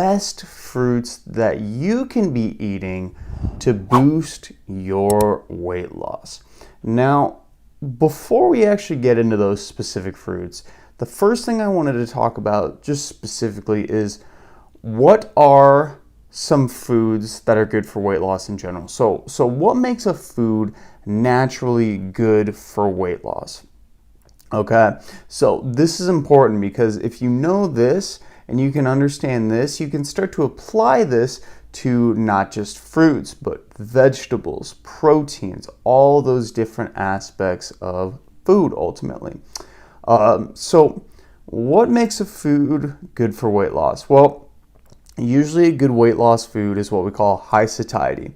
best fruits that you can be eating to boost your weight loss. Now, before we actually get into those specific fruits, the first thing I wanted to talk about just specifically is what are some foods that are good for weight loss in general. So what makes a food naturally good for weight loss? Okay, so this is important because if you know this and you can understand this, you can start to apply this to not just fruits, but vegetables, proteins, all those different aspects of food ultimately. So what makes a food good for weight loss? Well, usually a good weight loss food is what we call high satiety.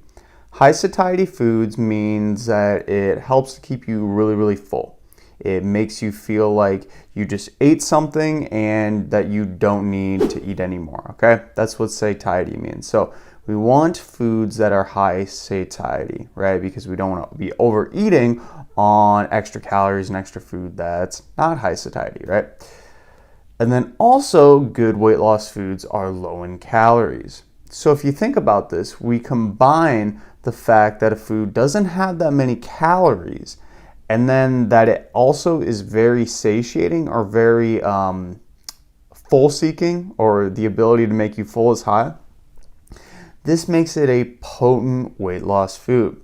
High satiety foods means that it helps to keep you really, really full. It makes you feel like you just ate something and that you don't need to eat anymore, okay? That's what satiety means. So we want foods that are high satiety, right? Because we don't want to be overeating on extra calories and extra food that's not high satiety, right? And then also good weight loss foods are low in calories. So if you think about this, we combine the fact that a food doesn't have that many calories and then that it also is very satiating or very full seeking, or the ability to make you full is high. This makes it a potent weight loss food.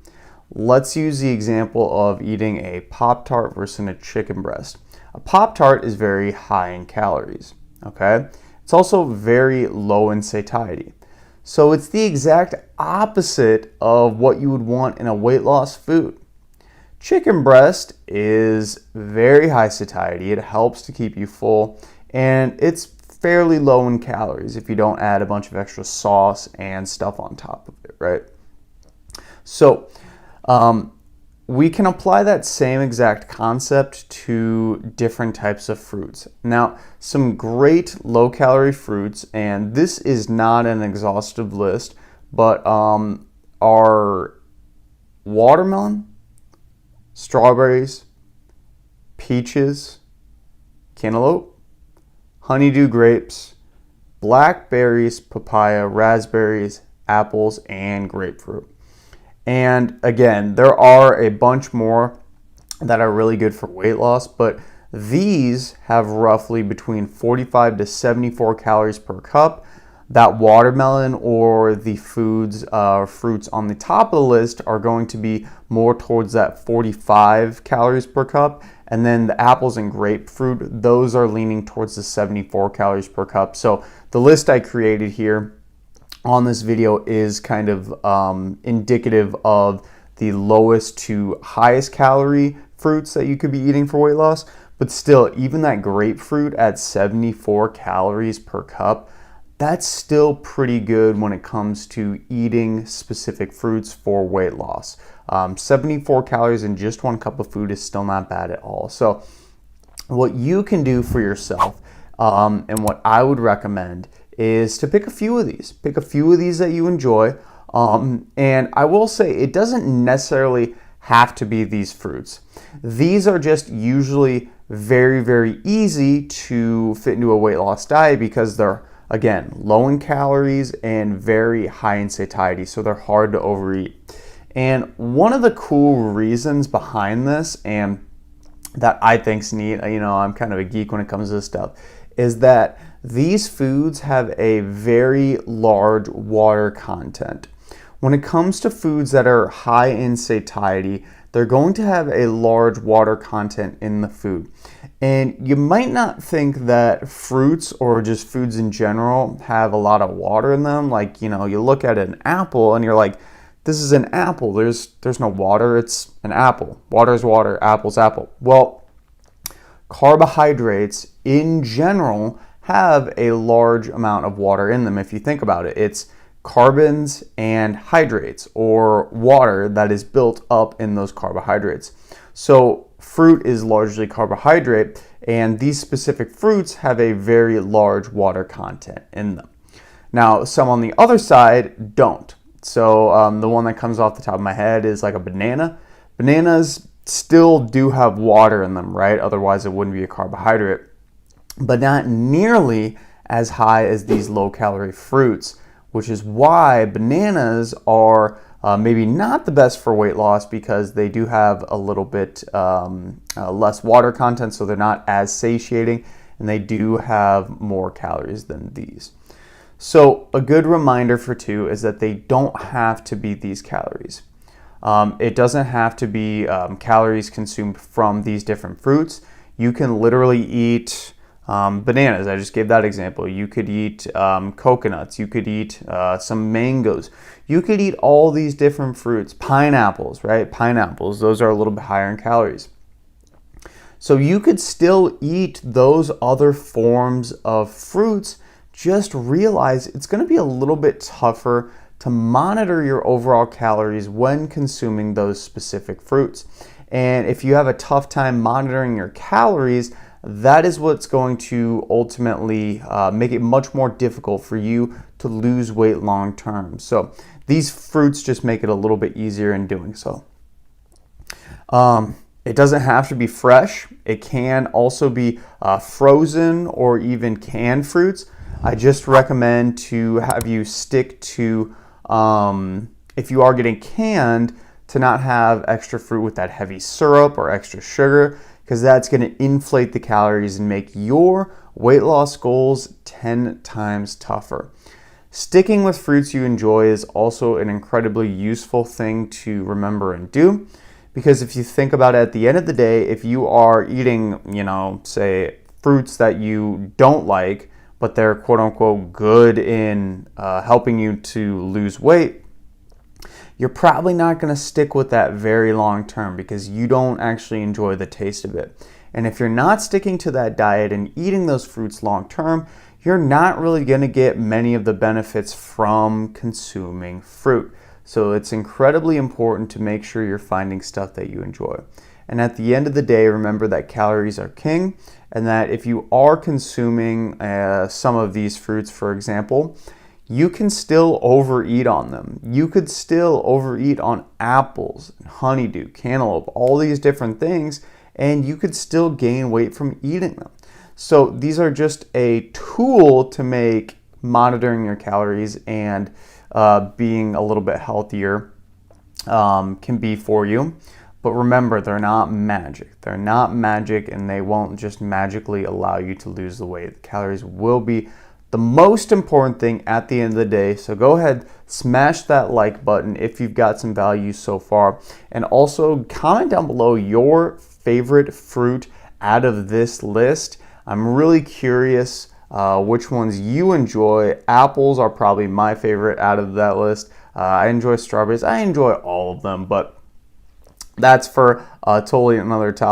Let's use the example of eating a Pop-Tart versus a chicken breast. A Pop-Tart is very high in calories, okay? It's also very low in satiety. So it's the exact opposite of what you would want in a weight loss food. Chicken breast is very high satiety. It helps to keep you full, and it's fairly low in calories if you don't add a bunch of extra sauce and stuff on top of it, right? So we can apply that same exact concept to different types of fruits. Now, some great low-calorie fruits, and this is not an exhaustive list, but are watermelon, strawberries, peaches, cantaloupe, honeydew grapes, blackberries, papaya, raspberries, apples, and grapefruit. And again, there are a bunch more that are really good for weight loss, but these have roughly between 45 to 74 calories per cup. That watermelon or the fruits on the top of the list are going to be more towards that 45 calories per cup. And then the apples and grapefruit, those are leaning towards the 74 calories per cup. So the list I created here on this video is kind of indicative of the lowest to highest calorie fruits that you could be eating for weight loss. But still, even that grapefruit at 74 calories per cup, that's still pretty good when it comes to eating specific fruits for weight loss. 74 calories in just one cup of food is still not bad at all. So what you can do for yourself, and what I would recommend, is to pick a few of these. Pick a few of these that you enjoy. And I will say it doesn't necessarily have to be these fruits. These are just usually very, very easy to fit into a weight loss diet because they're, again, low in calories and very high in satiety, so they're hard to overeat. And one of the cool reasons behind this, and that I think's neat, I'm kind of a geek when it comes to this stuff, is that these foods have a very large water content. When it comes to foods that are high in satiety, they're going to have a large water content in the food. And you might not think that fruits or just foods in general have a lot of water in them. Like, you look at an apple and you're like, this is an apple. There's no water. It's an apple. Water is water. Apple's apple. Well, carbohydrates in general have a large amount of water in them. If you think about it, it's carbons and hydrates, or water that is built up in those carbohydrates. So fruit is largely carbohydrate, and these specific fruits have a very large water content in them. Now, some on the other side don't. So the one that comes off the top of my head is like a banana. Bananas still do have water in them, right? Otherwise it wouldn't be a carbohydrate, but not nearly as high as these low-calorie fruits, which is why bananas are maybe not the best for weight loss, because they do have a little bit less water content, so they're not as satiating, and they do have more calories than these. So a good reminder for two is that they don't have to be these calories. It doesn't have to be calories consumed from these different fruits. You can literally eat bananas. I just gave that example. You could eat coconuts. You could eat some mangoes. You could eat all these different fruits. Pineapples, right? Pineapples, those are a little bit higher in calories. So you could still eat those other forms of fruits. Just realize it's going to be a little bit tougher to monitor your overall calories when consuming those specific fruits. And if you have a tough time monitoring your calories, that is what's going to ultimately make it much more difficult for you to lose weight long term. So these fruits just make it a little bit easier in doing so. It doesn't have to be fresh. It can also be frozen or even canned fruits. I just recommend to have you stick to, if you are getting canned, to not have extra fruit with that heavy syrup or extra sugar, because that's going to inflate the calories and make your weight loss goals 10 times tougher. Sticking with fruits you enjoy is also an incredibly useful thing to remember and do, because if you think about it, at the end of the day, if you are eating, say fruits that you don't like, but they're quote unquote good in helping you to lose weight, you're probably not going to stick with that very long term, because you don't actually enjoy the taste of it. And if you're not sticking to that diet and eating those fruits long term, you're not really going to get many of the benefits from consuming fruit. So it's incredibly important to make sure you're finding stuff that you enjoy. And at the end of the day, remember that calories are king, and that if you are consuming some of these fruits, for example, you can still overeat on them. You could still overeat on apples, honeydew, cantaloupe, all these different things, and you could still gain weight from eating them. So these are just a tool to make monitoring your calories and being a little bit healthier can be for you. But remember, they're not magic. They're not magic, and they won't just magically allow you to lose the weight. The calories will be the most important thing at the end of the day. So go ahead, smash that like button if you've got some value so far. And also comment down below your favorite fruit out of this list. I'm really curious which ones you enjoy. Apples are probably my favorite out of that list. I enjoy strawberries. I enjoy all of them, but that's for totally another topic.